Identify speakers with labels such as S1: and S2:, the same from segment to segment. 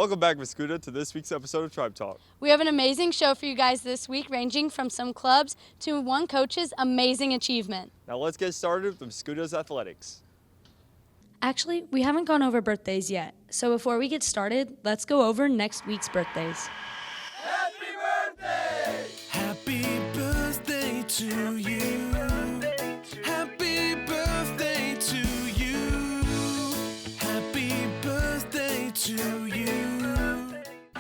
S1: Welcome back, Mascoutah, to this week's episode of Tribe Talk.
S2: We have an amazing show for you guys this week, ranging from some clubs to one coach's amazing achievement.
S1: Now let's get started with Mascoutah's athletics.
S3: Actually, we haven't gone over birthdays yet, so before we get started, let's go over next week's birthdays.
S4: Happy birthday! Happy birthday to you. Happy birthday to you. Happy birthday to you.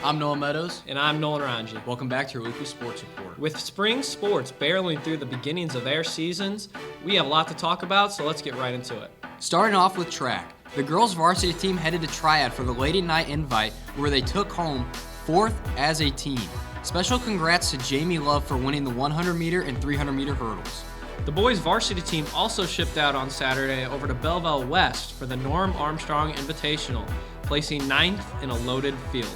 S5: I'm Noah Meadows.
S6: And I'm Nolan Ranji.
S5: Welcome back to your weekly sports report.
S6: With spring sports barreling through the beginnings of their seasons, we have a lot to talk about, so let's get right into it.
S5: Starting off with track, the girls varsity team headed to Triad for the Lady Night Invite, where they took home 4th as a team. Special congrats to Jamie Love for winning the 100-meter and 300-meter hurdles.
S6: The boys varsity team also shipped out on Saturday over to Belleville West for the Norm Armstrong Invitational, placing 9th in a loaded field.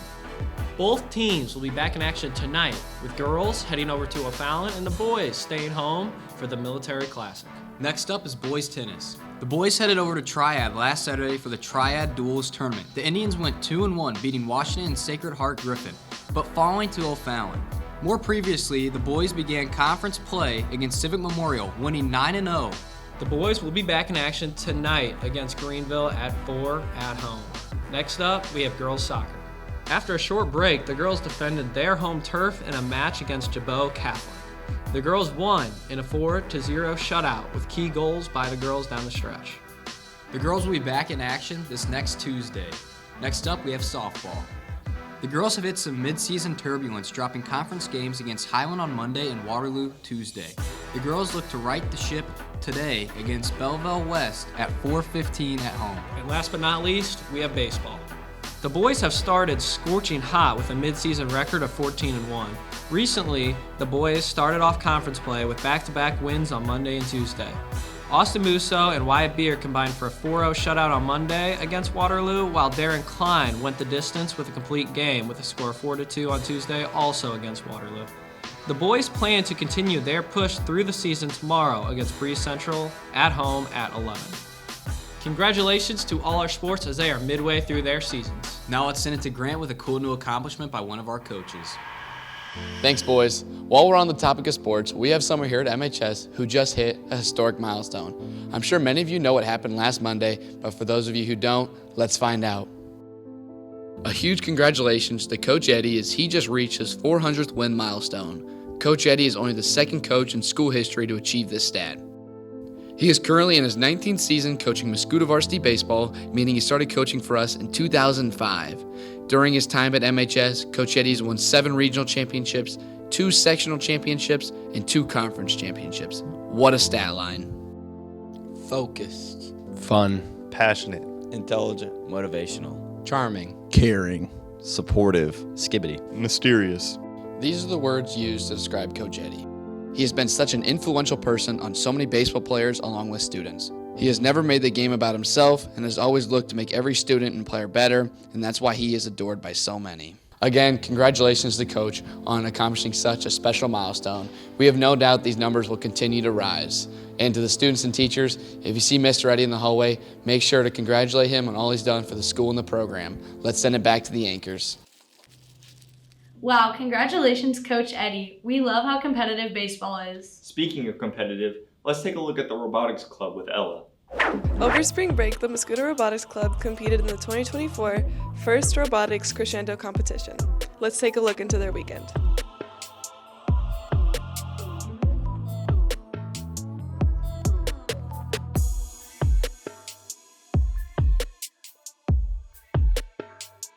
S6: Both teams will be back in action tonight, with girls heading over to O'Fallon and the boys staying home for the Military Classic.
S5: Next up is boys tennis. The boys headed over to Triad last Saturday for the Triad Duels Tournament. The Indians went 2-1, beating Washington and Sacred Heart Griffin, but falling to O'Fallon. More previously, the boys began conference play against Civic Memorial, winning 9-0.
S6: The boys will be back in action tonight against Greenville at 4 at home. Next up, we have girls soccer. After a short break, the girls defended their home turf in a match against Jabot Catholic. The girls won in a 4-0 shutout with key goals by the girls down the stretch.
S5: The girls will be back in action this next Tuesday. Next up, we have softball. The girls have hit some mid-season turbulence, dropping conference games against Highland on Monday and Waterloo Tuesday. The girls look to right the ship today against Belleville West at 4:15 at home.
S6: And last but not least, we have baseball. The boys have started scorching hot with a mid-season record of 14-1. Recently, the boys started off conference play with back-to-back wins on Monday and Tuesday. Austin Musso and Wyatt Beer combined for a 4-0 shutout on Monday against Waterloo, while Darren Klein went the distance with a complete game with a score of 4-2 on Tuesday, also against Waterloo. The boys plan to continue their push through the season tomorrow against Breeze Central at home at 11. Congratulations to all our sports as they are midway through their seasons.
S5: Now let's send it to Grant with a cool new accomplishment by one of our coaches.
S7: Thanks, boys. While we're on the topic of sports, we have someone here at MHS who just hit a historic milestone. I'm sure many of you know what happened last Monday, but for those of you who don't, let's find out. A huge congratulations to Coach Eddie as he just reached his 400th win milestone. Coach Eddie is only the second coach in school history to achieve this stat. He is currently in his 19th season coaching Mascoutah varsity baseball, meaning he started coaching for us in 2005. During his time at MHS, Coach Eddie has won 7 regional championships, 2 sectional championships, and 2 conference championships. What a stat line.
S8: Focused,
S9: fun, passionate,
S8: intelligent, motivational,
S7: Charming.
S9: caring,
S8: supportive, skibbity,
S9: mysterious.
S7: These are the words used to describe Coach Eddie. He has been such an influential person on so many baseball players along with students. He has never made the game about himself and has always looked to make every student and player better, and that's why he is adored by so many. Again, congratulations to Coach on accomplishing such a special milestone. We have no doubt these numbers will continue to rise. And to the students and teachers, if you see Mr. Eddie in the hallway, make sure to congratulate him on all he's done for the school and the program. Let's send it back to the anchors.
S2: Wow, congratulations, Coach Eddie. We love how competitive baseball is.
S10: Speaking of competitive, let's take a look at the Robotics Club with Ella.
S11: Over spring break, the Mascoutah Robotics Club competed in the 2024 First Robotics Crescendo competition. Let's take a look into their weekend.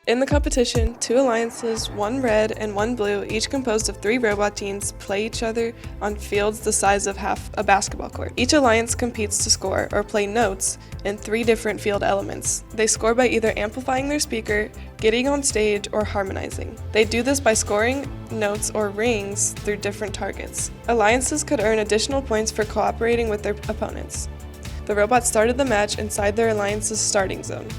S11: In the competition, 2 alliances, 1 red and 1 blue, each composed of 3 robot teams, play each other on fields the size of half a basketball court. Each alliance competes to score, or play notes, in 3 different field elements. They score by either amplifying their speaker, getting on stage, or harmonizing. They do this by scoring notes or rings through different targets. Alliances could earn additional points for cooperating with their opponents. The robots started the match inside their alliance's starting zone.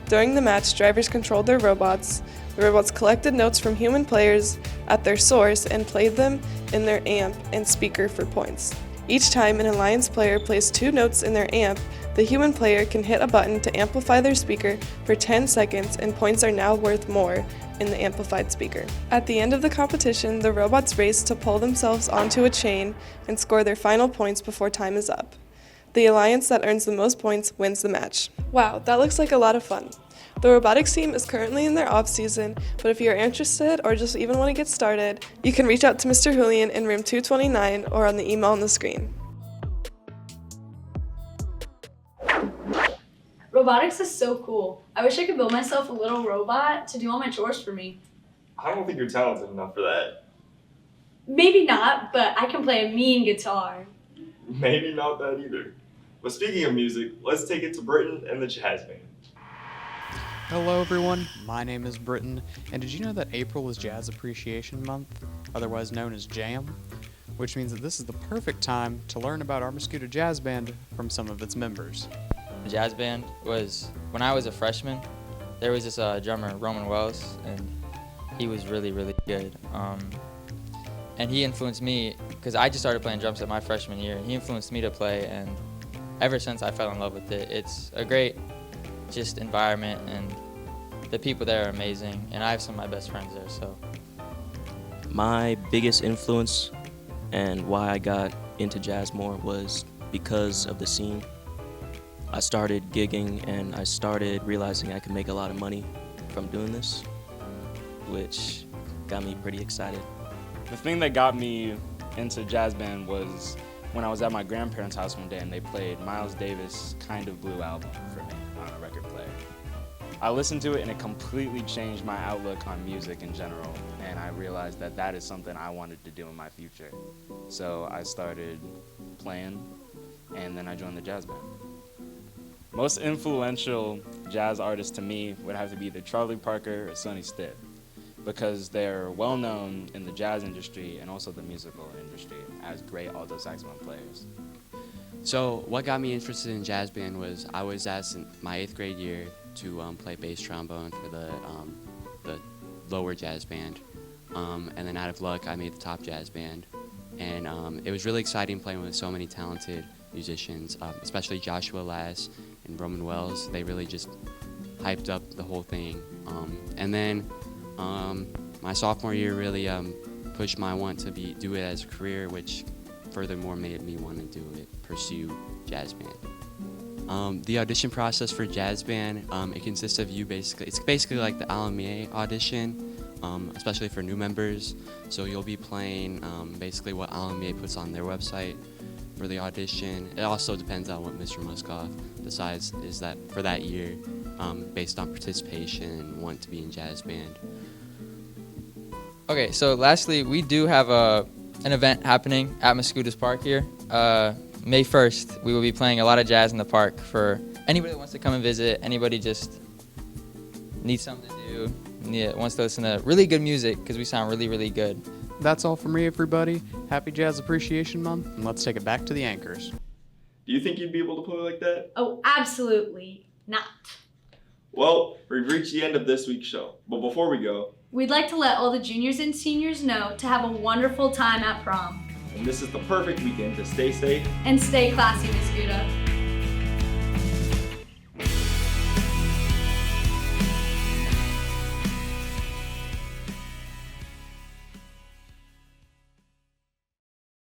S11: During the match, drivers controlled their robots. The robots collected notes from human players at their source and played them in their amp and speaker for points. Each time an alliance player plays 2 notes in their amp, The human player can hit a button to amplify their speaker for 10 seconds, and points are now worth more in the amplified speaker. At the end of the competition, the robots race to pull themselves onto a chain and score their final points before time is up. The alliance that earns the most points wins the match. Wow, that looks like a lot of fun. The robotics team is currently in their off season, but if you're interested or just even want to get started, you can reach out to Mr. Julian in room 229 or on the email on the screen.
S3: Robotics is so cool. I wish I could build myself a little robot to do all my chores for me.
S10: I don't think you're talented enough for that.
S3: Maybe not, but I can play a mean guitar.
S10: Maybe not that either. But speaking of music, let's take it to Britton and the jazz band.
S12: Hello everyone, my name is Britton, and did you know that April is Jazz Appreciation Month, otherwise known as JAM? Which means that this is the perfect time to learn about our Mascoutah Jazz Band from some of its members.
S13: The jazz band was, when I was a freshman, there was this drummer, Roman Wells, and he was really, really good. And he influenced me, because I just started playing drums at my freshman year, and he influenced me to play, and ever since I fell in love with it. It's a great just environment, and the people there are amazing, and I have some of my best friends there, so.
S14: My biggest influence and why I got into jazz more was because of the scene. I started gigging and I started realizing I could make a lot of money from doing this, which got me pretty excited.
S15: The thing that got me into jazz band was when I was at my grandparents' house one day and they played Miles Davis' Kind of Blue album for me on a record player. I listened to it and it completely changed my outlook on music in general, and I realized that that is something I wanted to do in my future. So I started playing, and then I joined the jazz band. Most influential jazz artists to me would have to be either Charlie Parker or Sonny Stitt, because they're well known in the jazz industry and also the musical industry as great alto saxophone players.
S16: So what got me interested in jazz band was I was asked in my 8th grade year to play bass trombone for the lower jazz band, and then out of luck I made the top jazz band, and it was really exciting playing with so many talented musicians, especially Joshua Lass and Roman Wells. They really just hyped up the whole thing, and then my sophomore year really pushed my want to do it as a career, which furthermore made me want to pursue jazz band. The audition process for jazz band, it consists of it's basically like the Alamier audition, especially for new members. So you'll be playing basically what Alamier puts on their website for the audition. It also depends on what Mr. Muscoff decides is that for that year, based on participation and want to be in jazz band.
S13: Okay, so lastly, we do have an event happening at Mascoutah's Park here. May 1st, we will be playing a lot of jazz in the park for anybody that wants to come and visit, anybody just needs something to do, wants to listen to really good music, because we sound really, really good.
S12: That's all from me, everybody. Happy Jazz Appreciation Month, and let's take it back to the anchors.
S10: Do you think you'd be able to play like that?
S2: Oh, absolutely not.
S10: Well, we've reached the end of this week's show, but before we go,
S2: We'd like to let all the juniors and seniors know to have a wonderful time at prom.
S10: and this is the perfect weekend to stay safe
S2: And stay classy, Mascoutah.